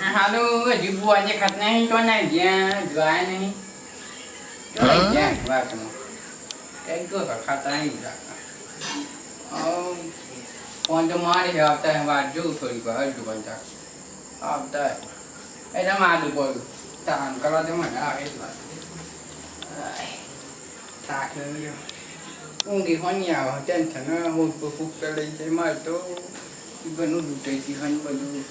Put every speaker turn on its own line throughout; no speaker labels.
હાલો હજી બુઆ જે ખાત નહીં તો ના જ્યાં જોયા નહીં તો જ્યાં વાતમાં કઈ ગયો ખાતા નહીં જાતા ફોન તો મારી આવતા વાત જોઉં થોડી વાર હજુ બનતા આવતા એટલે મારું પડ્યું તાન કરવા દે મને આવે જ વાત થાક ઊંઘી હોની આવે ટેન્શન હું ફૂક લઈ જાય મારે તો ઘણું લૂંટાઈ ગઈ હોય બધું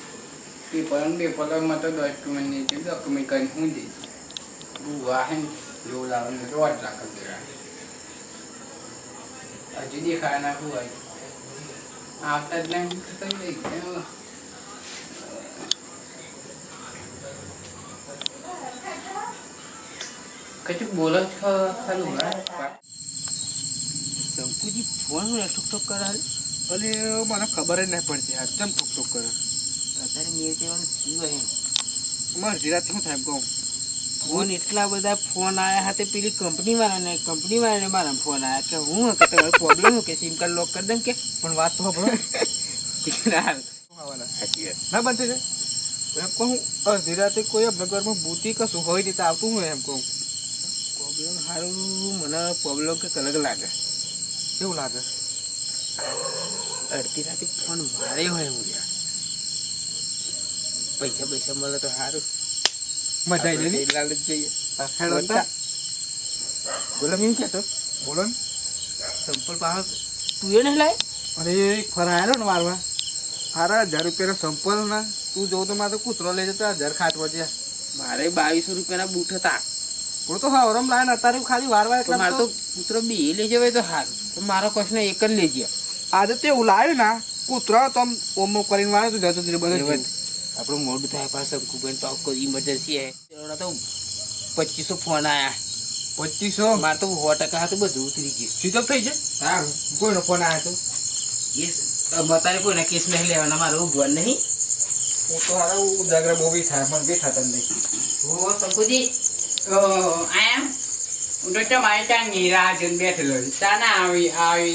પેપરમાં તો ડોક્યુમેન્ટ નહીં ડોક્યુમેન્ટ કરીને હું દઈ વાહન જેવું લાવવાનું રોજ રાખી દેવા હજુ દેખાય નાખવું હોય આવતા જ નહીં કરી દઈ કચું બોલો જ ખાલું
શંકુજી ફોન ઠોક ઠોક કરે અને મને ખબર જ નહીં પડતી આ ચમ ઠોક ઠોક કરે
અત્યારે મેં તેવાનું થયું હે
મારે જીરાથી શું થાય એમ કહું
ફોન એટલા બધા ફોન આવ્યા હતા પેલી કંપનીવાળાને મારા ફોન આવ્યા કે હું કે તમારો પ્રોબ્લેમ કે સિમ કાર્ડ લોક કરી દઉં કે
પણ વાત તો સાંભળો ના બનતી છે એમ કહું અડધી રાતે કોઈ આપણા ઘરમાં બુતી કશું હોય નહીં તો આવતું હું એમ કહું
પ્રોબ્લેમ સારું મને પ્રોબ્લેમ કંઈક અલગ લાગે
કેવું લાગે
અડધી રાતે ફોન મારે હોય હું યાર પૈસા મળે તો સારું
મજા આવી જાય
લાલચ જોઈએ
બોલો એમ કહેતો બોલો ને
સંપલ પાસે તું એ નહીં લાય
અરે ફરાયેલો ને મારવા સારા 1000 રૂપિયાનો સંપલ ના તું જોઉં તો મારે તો કૂતરો લઈ જતો 1000 ખાટવા છે
મારે 2200 રૂપિયાના બૂટ હતા
હું તો હવરમ લાવે ને અત્યારે ખાલી વારવા એટલે
મારે તો કૂતરો બે લઈ જવાય તો સારું તો મારો કશું એક જ લઈ ગયા
આજે તે એવું લાવ્યું ના કૂતરો તો આમ ઓમ કરીને વાળે તો જતો બધું
આપણું મોડું થાય પાછું શંકુબેન તો કોઈ ઇમરજન્સી હે તો 2500 ફોન આવ્યા
2500
મારે તો 100% હતું બધું ઉતરી ગયું
સ્વિચ ઓફ થઈ જાય
હા
કોઈનો ફોન આવ્યો તો
કેસ બતારે કોઈના કેસ નહીં લેવાના મારે ઉભવાનું નહીં
હું તો હારા ઉજાગરા બહુ બી થાય પણ બી થતા નહીં
હો શંકુજી આયા હું તો તમારી ત્યાં નીરા જઈને બેઠેલો તાના આવી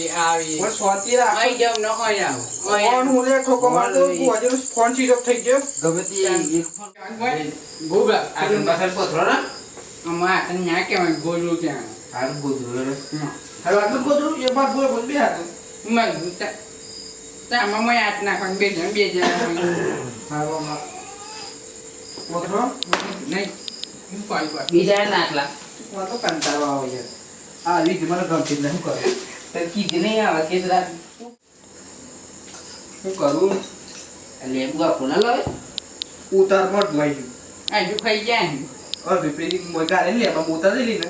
પણ સ્વાતી રાખ
અહીં જાવ ન અહીં આવ
ફોન હું લે ઠોકો મારતો તું આજે ફોન સ્વિચ ઓફ થઈ ગયો
ગમે તે એક ફોન ગોબા આ બસર પથરો ના અમાર ન્યા કેવાય ગોલું ત્યાં હાલ ગોદરું
હવે આટલું ગોદરું એ બાર બોલ બે હાથ
મન તા મમ્મી આટ નાખવાનું બે જણ
હારોમાં પથરો
નહીં હું કોઈ બીજા નાખલા
હું તો કંટાળો આવે છે આ રીત મને ગમતી જ નહીં કરે
તો કીધું નહીં આવે કેસ રાત
હું કરું
લેબુ આપો ના લાવે
ઉતાર પર જોઈ
આ જો ખાઈ જાય ને
અરે પેલી મોગારે લે પણ ઉતાર દે ને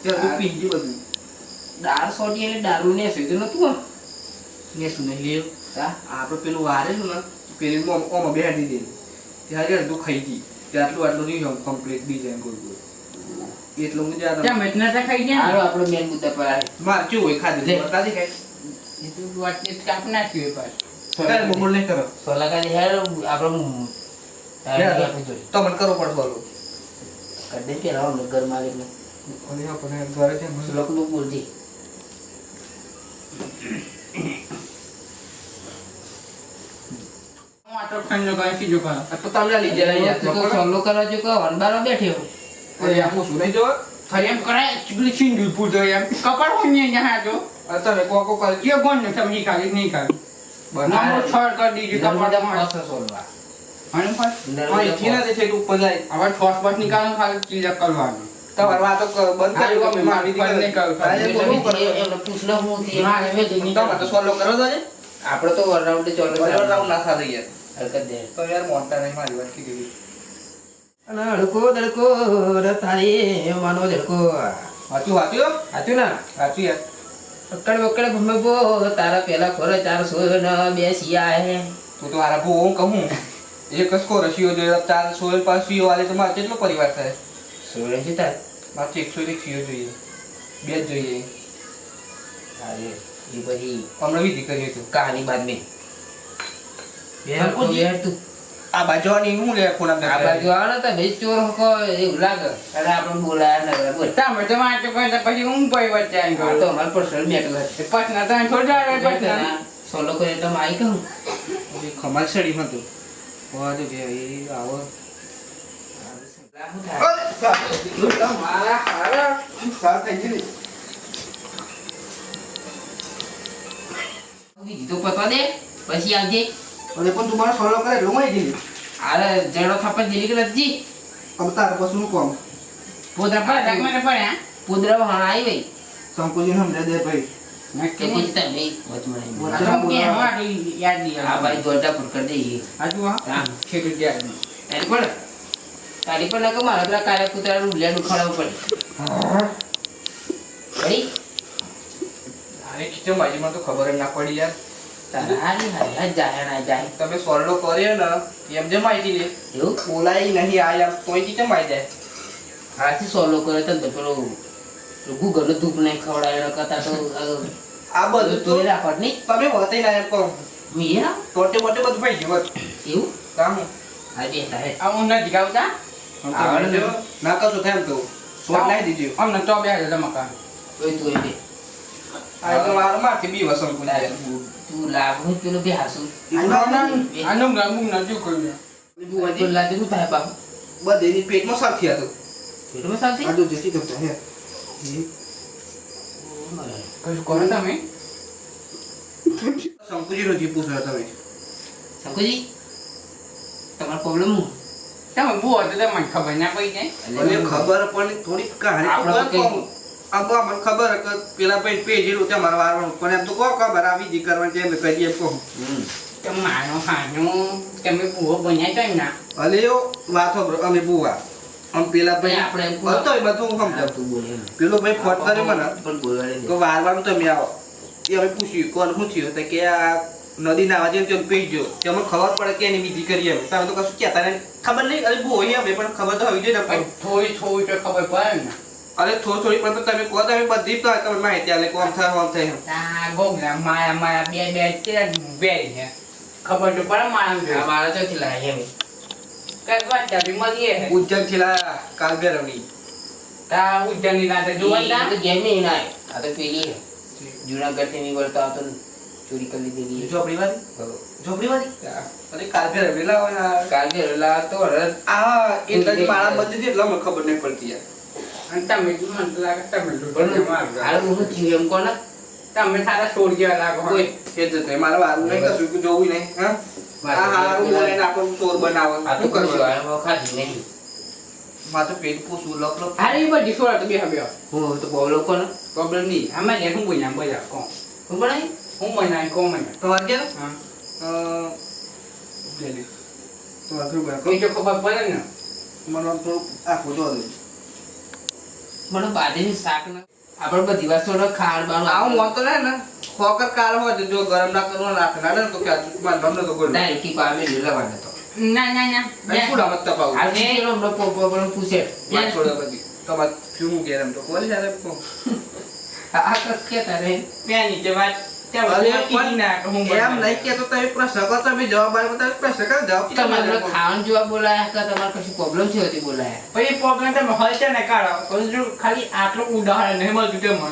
ત્યાં તું પી ગયું બધું
દાળ સોટી એટલે દારૂ ને સીધું નતું ને શું નહીં લેવ
હા આપણે પેલું વારેલું ને પેલી ઓમાં બેહાડી દે ત્યારે તું ખાઈ ગઈ આટલું નહીં કમ્પ્લીટ ડિઝાઇન કોઈ એટલું હું જ્યાં
ચા મતના ખાઈ ગયા હાલો આપણો મેન મુદ્દા પર આવે
માર શું હોય ખાધું બતાવી ખાઈ
એ તો વાટને કાપ નાખ્યું પાછ
સરકાર બોલ નહીં કરો
સોલા કાલે હેર આપણો
તો મન કરો પણ સોલો
કદે કે રાવ નગર માલિક ને
અને આપણે ઘરે છે
શ્લોક નું બોલજી આટલો ખંજો કાઈ કીજો કા
તો તમને લઈ જાય યાર
તો સોલો કરવા જો કા વનબારો બેઠ્યો
ઓય આપો શું નહીં જો
ફરી એમ કરાય ચીગલી છીંડું પૂજો એમ કપડ હોની જહા જો
તમે કોકો કર
જે કોણ ને સમજી ખાલી નહીં ખાલી બનાવો છોડ કરી દીધી કપડ મસ્ત સોલવા અને પણ
હા ઇથીના દે છે ઉપર જાય
હવે છોસ બસ નિકાલનું ખાલી ચીજ કરવાનું
તમાર વાતો બંધ કરી અમે મારી દીકરી નહીં કરો
એમને પૂછલો હું થી મારે મે દીની
તમે તો સોલો કરો તો ને
આપણે તો ઓલરાઉન્ડ ચોલે
ઓલરાઉન્ડ ના સારી યાર
હરકત દે
તો યાર મોટા નહીં મારી વાત કીધી
અને દડકો રતારી માનો દડકો
હાચું
હાચું ના
હાચું યાર
પકડ ભમબો તારા પેલા ખોર 400 ન બેસિયા હે
તું તો હારા બહુ હું કહું એક કસકો રશિયો જોઈએ 400 પાસીઓ વાલે તો મારે કેટલો પરિવાર થાય
16 છે તાર
મારે 100 રશિયો જોઈએ બે જ જોઈએ
અરે એ બધી
હમણાં વિધિ કરી હતું
કહાની બાદ મે બેર તું
આ બાજુની હું લે ફોન આપને
આ બાજુ આનો તો બે ચોર હકો એવું લાગે અને આપણે બોલાયા ના બોલ તા મત માં તો કોઈ પછી હું કોઈ વચ્ચે આવી તો અમાર પર્સનલ મેટર છે પટના તો છોડા પટના સોલો કોઈ તો માઈ કહું
ખમાલ સડી હતું વાહ તો કે આવો શું થાય? બીજું તો પતવા દે પછી આવજે.
અને પણ તું મારો સોલો કરે એટલે હું આવી જઈ.
અરે જડો થાપા જેલી કે નથી
હવે તારે પછી હું કોમ
પોદરા પર
મને પડ્યા
પોદરા હણ આવી ભાઈ
શંકુજી સમજે દે ભાઈ.
કે પૂછતા નહીં વચમાં
યાદ નહીં
આ ભાઈ દોડતા પર કરી દઈએ.
આજુ હા ખેડૂત યાદ નહીં
તારી પણ લાગે મારા પેલા કાળા કૂતરાનું ઉલ્યાનું ખવડાવવું પડે.
અરે ખીચો માજીમાં તો ખબર જ ના પડી યાર.
તારી હારી જાય ના જાય
તમે સોરડો કર્યો ને એમ જેમ આવી લે
એવું
બોલાય નહીં આયા તોય ખીચો મારી જાય.
હાથી સોલો કરે તો પેલો ગુગલ ધૂપ નહીં ખવડાવે કરતા તો
આ બધું તો
તો રાખત નહીં
તમે વતાઈ ના એમ કહો
મીરા
ટોટે મોટે બધું ભાઈ ગયું
એવું
કામ
આજે તારે
આ હું નથી ગાવતા
ના કશું થાય એમ તો સોટ લાવી દીજો.
અમને તો બે હાજર મકાન
ઓય તું એ
આ તો મારા માથે બી વસમ કુંજાય.
તું લાભ પેલો બે હાસુ
આનું ગામું નથી કોઈ
તો લાજે તું થાય બાપુ
બધેની પેટમાં સાથી હતું.
પેટમાં સાલતી
આ જો જેથી કરતા હે
કશું કરો તમે
શંકુજી નો જીપુ સર તમે
શંકુજી તમારો પ્રોબ્લેમ હું
તમે બહુ હતો તો મને ખબર ના પડી જાય
અને ખબર પણ થોડી કહાની તો
આપણે
કહો. આમ મને ખબર કે પેલા ભાઈ પેજેલું છે મારા વારવાનું પણ એમ તો કહો ખબર આવી જી કરવાની છે એમ કહીએ કહો.
તો માનો હાનો તમે બહુ બન્યા છો ના
અલે યો વાતો અમે બુવા આમ પેલા ભાઈ
આપણે એમ
હતો એ બધું હું સમજાવ.
તું બોલે
પેલો ભાઈ ફોન કર્યો મને
પણ બોલવાડે
તો વારવાનું તમે આવો એ અમે પૂછ્યું કોણ શું થયું તો કે આ નદી નાવા જઈને ત્યાં પેજ્યો તે અમને ખબર પડે કે એની વિધિ કરીએ અમે તમે તો કશું કહેતા નહીં ખબર નહીં અરે બહુ હોય અમે પણ ખબર તો હોવી જોઈએ ને પણ.
થોડી થોડી તો ખબર પડે ને
અરે થોડી પણ તમે કહો તમે બધી તો તમે માહિતી આલે કોમ થાય કોમ થાય એમ.
આ ગોગલા મારા મારા બે બે બે છે ખબર તો પડે મારા
મારા ચોથી લાય એમ
કઈ વાત ચાલી મળીએ
ઉજ્જૈન થી લાયા કાલ બેરવની.
તા ઉજ્જૈનની રાતે જોવા
તો ગેમ નહીં ના આ તો પેલી જુનાગઢ થી નીકળતા હતો ને ચોરી કરી લીધેલી
ઝોપડી વાળી ઝોપડી વાળી અરે કાલ બેરવની લાવો યાર.
કાલ ગયેલા તો હરત
આ એટલે જ મારા બધી એટલે મને ખબર નહીં પડતી યાર.
અને તમે મને લાગે તમે
પણ
મારું
હાલ હું થયું એમ કોને
તમે તારા છોડ જેવા લાગો
કોઈ કે જ નહીં મારા વારું નહીં કશું જોવું નહીં હા આ હારું બોલે ને આપણું ચોર બનાવો
આ તો
શું
કશું
કરવાનું?
આવ્યો ખાધી નહીં
માથું પેટ પૂછવું લખ લખ
અરે એ બધી છોડ તો બે હવે
હું તો બહુ લોકો ને
પ્રોબ્લેમ નહીં આમાં હું બોલ્યા બોલ્યા કોણ
હું બનાવી
હું બનાવી કોણ મને
તમારે ક્યાં
હા
લેલી તમારે શું બનાવો?
કોઈ તો ખબર પડે ને
મને થોડું આખું જો દે
મને બાજરીનું શાક ને આપણે બધી વસ્તુ ખાણ બાણ
આવું મોતો ને ખોકર કાળ હોય તો જો ગરમ ના કરવાનું રાખના ને તો કે મારે ગમે તો ગોળ
ડાયરેક્ટ કી પામે લેવાને તો
ના ના ના
નહીં ફૂડ આમત તપાવું
આ જે હમણાં પોપો પૂછે
વાત છોડે બધી તમારે ફ્યુમ કે એમ તો કોલ યાર કો
આ કસ કે તારે
ત્યાં નીચે વાત
અરે પણ એમ નહીં કે તો તમે પ્રશ્ન કરો તમે જવાબ આપ્યો તમે પ્રશ્ન કરો જવાબ
તમે મને ખાવાનું જોવા બોલાયા કે તમારે કશું પ્રોબ્લેમ છે હતી બોલાયા
પછી પ્રોબ્લેમ તમે હલશે ને કાઢો પરંતુ ખાલી આટલું ઉદાહરણ નહીં મળતું તે મને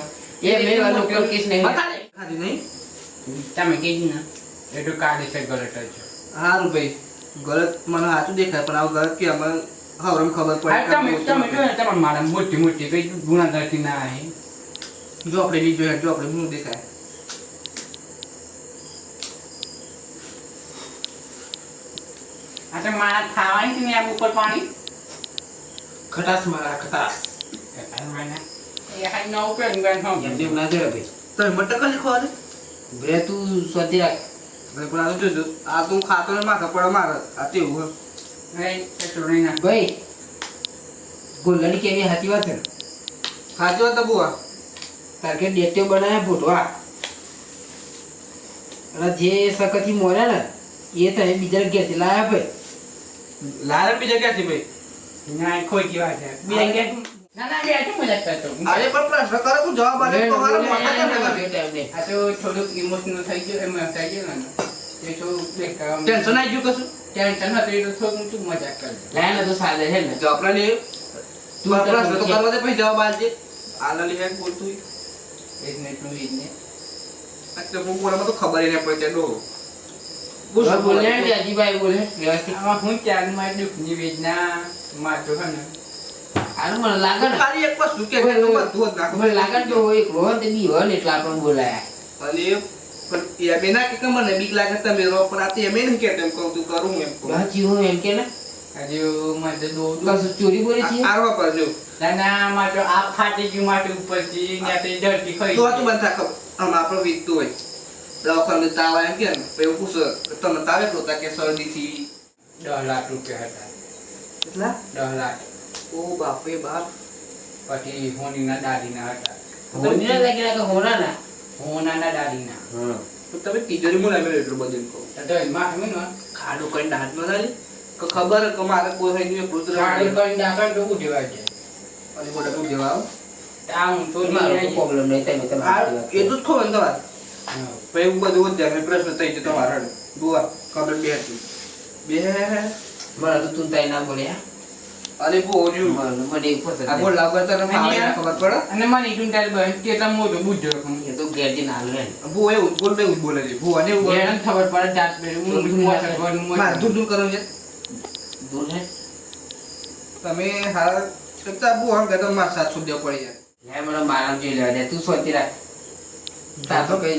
એ મેં લોકલ કેસ નહીં
ખાધી નહીં
તમે કીધું ને એ તો કાઢે છે ગલત જ છે
હારું ભાઈ ગલત મને સાચું દેખાય પણ આવું ગલત કે અમે હવરમ ખબર
હા, તમે
પડે
તમે જો ને તમારે મારા મોટી મોટી કઈ ગુનાગારથી ના આવી
જો આપણે બી જોઈએ જો આપણે શું દેખાય
આ તો મારા ખાવાની છે ને આ ઉપર પાણી
ખટાસ મારા ખટાસ
એ હાઈ નો ઉપયોગ ગણ હો
એમ જેમ ના જડે ભાઈ
તમે મટકા લીખો આને
બ્રે તું સ્વતી રાખ
ભાઈ પણ આ તો જોજો આ તું ખાતો ને માથા પડે મારે આ તેવું હે
નહીં એટલું નહીં ના
ભાઈ ગોલડી કેવી સાચી વાત છે
સાચી વાત તો બુઆ
તાર કે ડેટીઓ બનાવ્યા ભૂટવા અને જે સખતથી મોર્યા ને એ તમે બીજા ઘેરથી લાયા ભાઈ
લારે બીજા ક્યાંથી ભાઈ
ના કોઈ કી વાત છે બે કે ના ના બે આટલું મજાક કરતો
અરે પણ પ્રશ્ન કરો હું જવાબ આલે તો મારા મટકા કેમ ના કરે?
આ તો થોડુંક ઇમોશનલ થઈ ગયું એમ થઈ ગયું ને એ થોડું બેકાર
ટેન્શન આવી ગયું કશું
ટેન્શન હતું એ તો થોડું તું મજાક કરી
લાયા ને તો સાદે છે ને
જો આપણે લે
તું
તું
તો
પ્રશ્ન તો
પૂછે.
કરવા દે પછી જવાબ આલજે આલા લે એક બોલતું
એક મિનિટ નું ઈ ને
એટલે હું બોલવામાં તો ખબર ય નહીં પડતી ડો
બોલે ને અજીભાઈ બોલે વ્યવસ્થિત
આમાં હું ક્યારમાં દુઃખની વેદના મારતો હે ને
આનું મને લાગે ને
ખાલી એક વસ્તુ કે બધું જ નાખો
મને લાગે ને તો એક રોહન તે બી હોય ને એટલે આપણને બોલાયા
અને પણ એ બેના કે મને બીક લાગે તમે રો પણ આ તે એમ નહીં કે તેમ કહું તું કરું એમ કહું
હાચી હું એમ કે ને
હજુ મને દો
કશું ચોરી બોરી છે
આવા પર જો
ના માટો આ ફાટી ગયું માટો ઉપરથી ને તે ધરતી ખાઈ
તો તું બંધ થાક આમ આપણો વીકતું હોય દવાખાને તાવ આવે એમ કે ને પછી એવું પૂછો તમને તાવે તો કે શરદીથી
10 લાખ રૂપિયા હતા
કેટલા
10 લાખ
ઓ બાપે બાપ
પછી હોનીના દાદીના હતા
હોની ના લાગેલા કે હોના ના
હોનાના દાદીના
તો તમે તિજોરી માં લાવ્યો એટલું બધું કહું
તો એમાં તમે ને
ખાડો કઈ દાંત ન લાલી કે ખબર કે મારે કોઈ હોય નહીં પુત્ર
ગાડી કરીને ડાકણ તો ઉઠવા છે
અને મોટા તું જવા
આમ તો
મારો પ્રોબ્લેમ નહીં તમે તમે
એટલું જ ખો ને તમારે પછી એવું બધું જ જાય પ્રશ્ન થઈ જતો મારા દુઆ ખબર બે હતી બે
મને તો તું તાઈ ના બોલ્યા
અરે બહુ ઓજુ
મને એક પસંદ
આ બોલ લાવવા તને ખબર પડે
અને મને ઈટું તારી બહેન કેટલા મોટો બુદ્ધો
એ તો ગેરજી ના લે
બહુ એવું બોલ બે એવું બોલે છે બહુ અને એવું
એને ખબર પડે દાંત પેલું હું મોટર ઘરનું
માર ધૂમ ધૂમ કરો છે
દૂર હે
તમે હાલ કરતા બહુ હમ કે તો માર સાથ છોડી પડી જાય
લે મને મારા જોઈ લેવા દે તું શાંતિ રાખ તા તો કઈ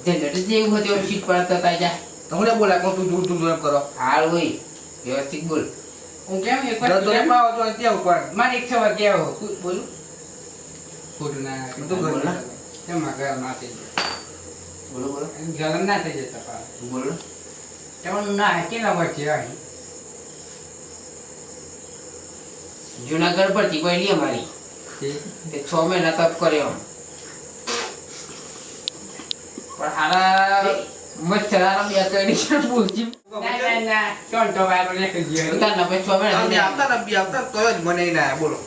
જનરેટર જેવું હતું એવું શીટ પડતા તા જા
તમને બોલા કે તું ધૂમ ધૂમ કરો
હાલ હોય વ્યવસ્થિત બોલ
હું કેમ એક
તો તો
વાર
પાવ તો ત્યાં ઉપર
મારે 100 કેવો બોલું ખોટું ના
હું તો ઘર ના
કેમ આગળ ના થઈ
બોલો બોલો
જાય ગરમ ના થઈ જતા પા
બોલો
તેમાં ના કેટલા વાર છે અહીં
જુનાગઢ પરથી કોઈ લી અમારી તે 6 મહિના તપ કર્યો પણ હારા મચ્છરાના બે કઈ બોલજી
ના ચોંટો વાળો લેખી ગયો
ઉતારના પછી 6 મહિના
અમે આવતા ને બી આવતા તોય જ મને ના આયા બોલો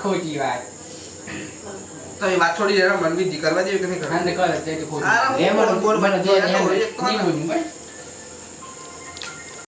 ખોટી વાત
તમે વાત છોડી જરા મન વિધિ કરવા જેવી કે નહીં કરવા
આને કરે છે કે ખોટી
આરામ
એ મને
બોલ
મને
મને
જો
જો
નહીં બોલું બસ